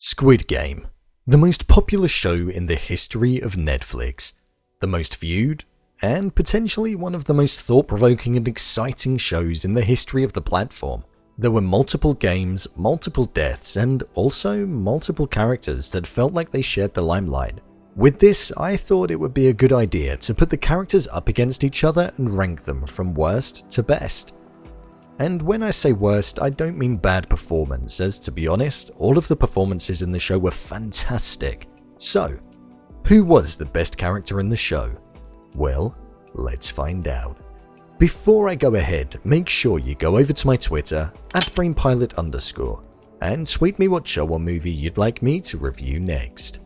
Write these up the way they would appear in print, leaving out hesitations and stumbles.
Squid Game, the most popular show in the history of Netflix, the most viewed, and potentially one of the most thought-provoking and exciting shows in the history of the platform. There were multiple games, multiple deaths, and also multiple characters that felt like they shared the limelight. With this, I thought it would be a good idea to put the characters up against each other and rank them from worst to best. And when I say worst, I don't mean bad performance, as to be honest, all of the performances in the show were fantastic. So, who was the best character in the show? Well, let's find out. Before I go ahead, make sure you go over to my Twitter, @brainpilot_, and tweet me what show or movie you'd like me to review next.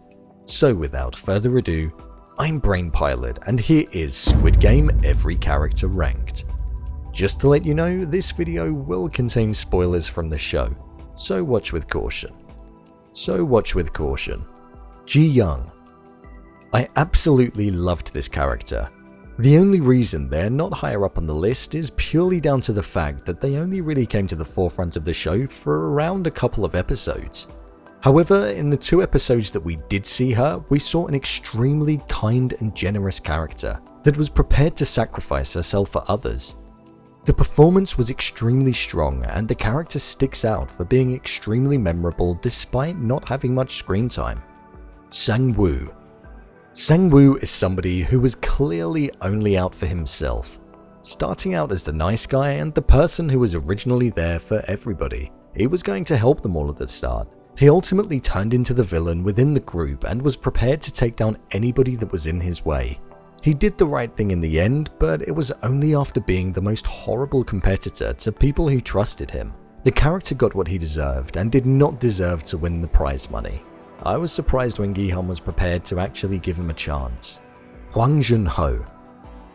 So without further ado, I'm Brainpilot, and here is Squid Game Every Character Ranked. Just to let you know, this video will contain spoilers from the show, so watch with caution. Jiyoung. I absolutely loved this character. The only reason they're not higher up on the list is purely down to the fact that they only really came to the forefront of the show for around a couple of episodes. However, in the 2 episodes that we did see her, we saw an extremely kind and generous character that was prepared to sacrifice herself for others. The performance was extremely strong, and the character sticks out for being extremely memorable despite not having much screen time. Xiangwu. Xiangwu is somebody who was clearly only out for himself, starting out as the nice guy and the person who was originally there for everybody. He was going to help them all at the start. He ultimately turned into the villain within the group and was prepared to take down anybody that was in his way. He did the right thing in the end, but it was only after being the most horrible competitor to people who trusted him. The character got what he deserved and did not deserve to win the prize money. I was surprised when Jinho was prepared to actually give him a chance. Jinho.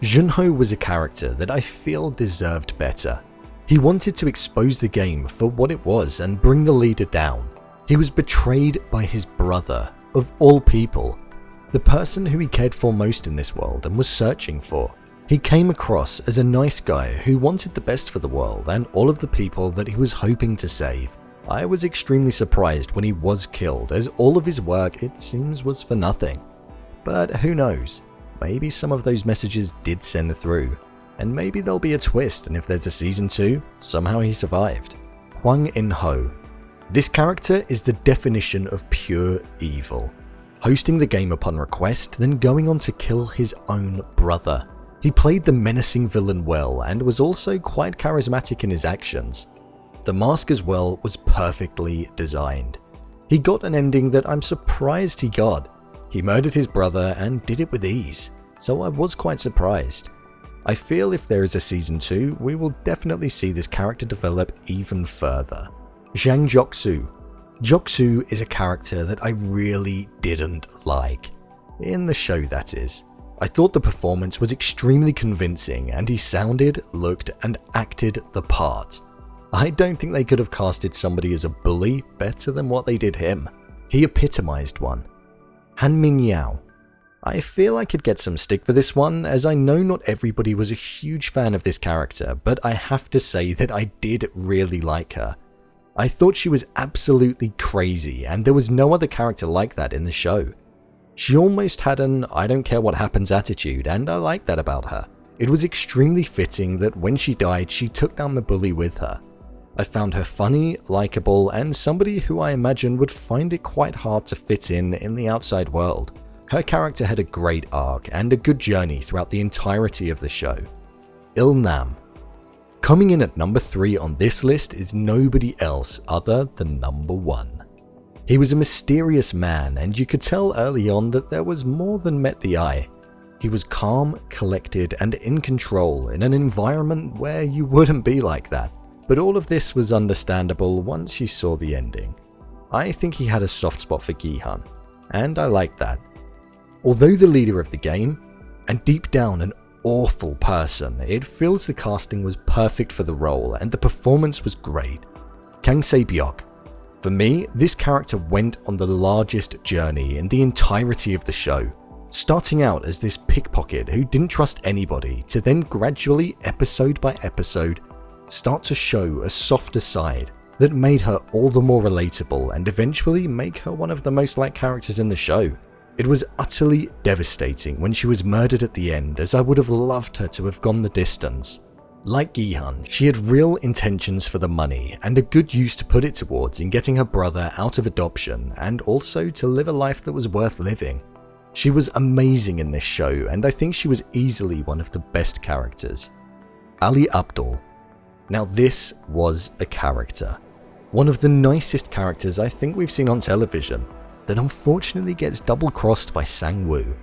Jinho was a character that I feel deserved better. He wanted to expose the game for what it was and bring the leader down. He was betrayed by his brother, of all people. The person who he cared for most in this world and was searching for. He came across as a nice guy who wanted the best for the world and all of the people that he was hoping to save. I was extremely surprised when he was killed, as all of his work, it seems, was for nothing. But who knows, maybe some of those messages did send through, and maybe there'll be a twist, and if there's a season 2, somehow he survived. Xingqiu. This character is the definition of pure evil. Hosting the game upon request, then going on to kill his own brother. He played the menacing villain well and was also quite charismatic in his actions. The mask as well was perfectly designed. He got an ending that I'm surprised he got. He murdered his brother and did it with ease, so I was quite surprised. I feel if there is a season 2, we will definitely see this character develop even further. Xiangqiu. Jiyoung is a character that I really didn't like. In the show, that is. I thought the performance was extremely convincing and he sounded, looked, and acted the part. I don't think they could have casted somebody as a bully better than what they did him. He epitomized one. Hanmi. I feel I could get some stick for this one, as I know not everybody was a huge fan of this character, but I have to say that I did really like her. I thought she was absolutely crazy, and there was no other character like that in the show. She almost had an I don't care what happens attitude, and I liked that about her. It was extremely fitting that when she died, she took down the bully with her. I found her funny, likable, and somebody who I imagine would find it quite hard to fit in the outside world. Her character had a great arc and a good journey throughout the entirety of the show. Illnam. Coming in at number 3 on this list is nobody else other than number 1. He was a mysterious man, and you could tell early on that there was more than met the eye. He was calm, collected, and in control in an environment where you wouldn't be like that. But all of this was understandable once you saw the ending. I think he had a soft spot for Jinho, and I liked that. Although the leader of the game, and deep down an awful person, it feels the casting was perfect for the role and the performance was great. Kang Sabiyog. For me, this character went on the largest journey in the entirety of the show, starting out as this pickpocket who didn't trust anybody to then gradually, episode by episode, start to show a softer side that made her all the more relatable and eventually make her one of the most liked characters in the show. It was utterly devastating when she was murdered at the end, as I would have loved her to have gone the distance. Like Gi-hun, she had real intentions for the money and a good use to put it towards in getting her brother out of adoption and also to live a life that was worth living. She was amazing in this show, and I think she was easily one of the best characters. Ali Abdul. Now this was a character. One of the nicest characters I think we've seen on television, that unfortunately gets double-crossed by Xiangwu.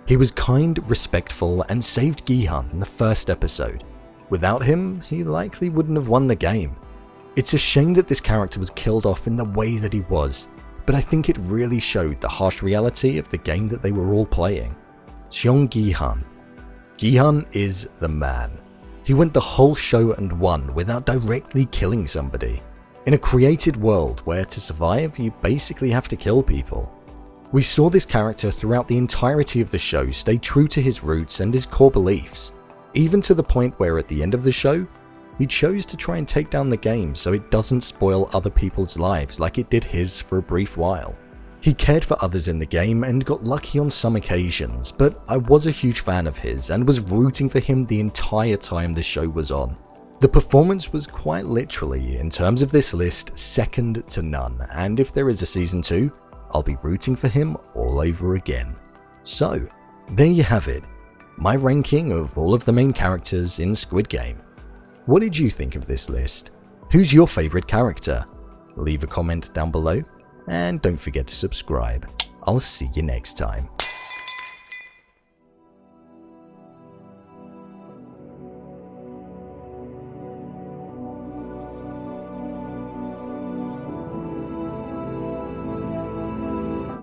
He was kind, respectful, and saved Gi-hun in the first episode. Without him, he likely wouldn't have won the game. It's a shame that this character was killed off in the way that he was, but I think it really showed the harsh reality of the game that they were all playing. Xianggihan. Gi-hun is the man. He went the whole show and won without directly killing somebody. In a created world where to survive you basically have to kill people. We saw this character throughout the entirety of the show stay true to his roots and his core beliefs, even to the point where at the end of the show, he chose to try and take down the game so it doesn't spoil other people's lives like it did his for a brief while. He cared for others in the game and got lucky on some occasions, but I was a huge fan of his and was rooting for him the entire time the show was on. The performance was quite literally, in terms of this list, second to none, and if there is a season 2, I'll be rooting for him all over again. So, there you have it, my ranking of all of the main characters in Squid Game. What did you think of this list? Who's your favourite character? Leave a comment down below, and don't forget to subscribe. I'll see you next time.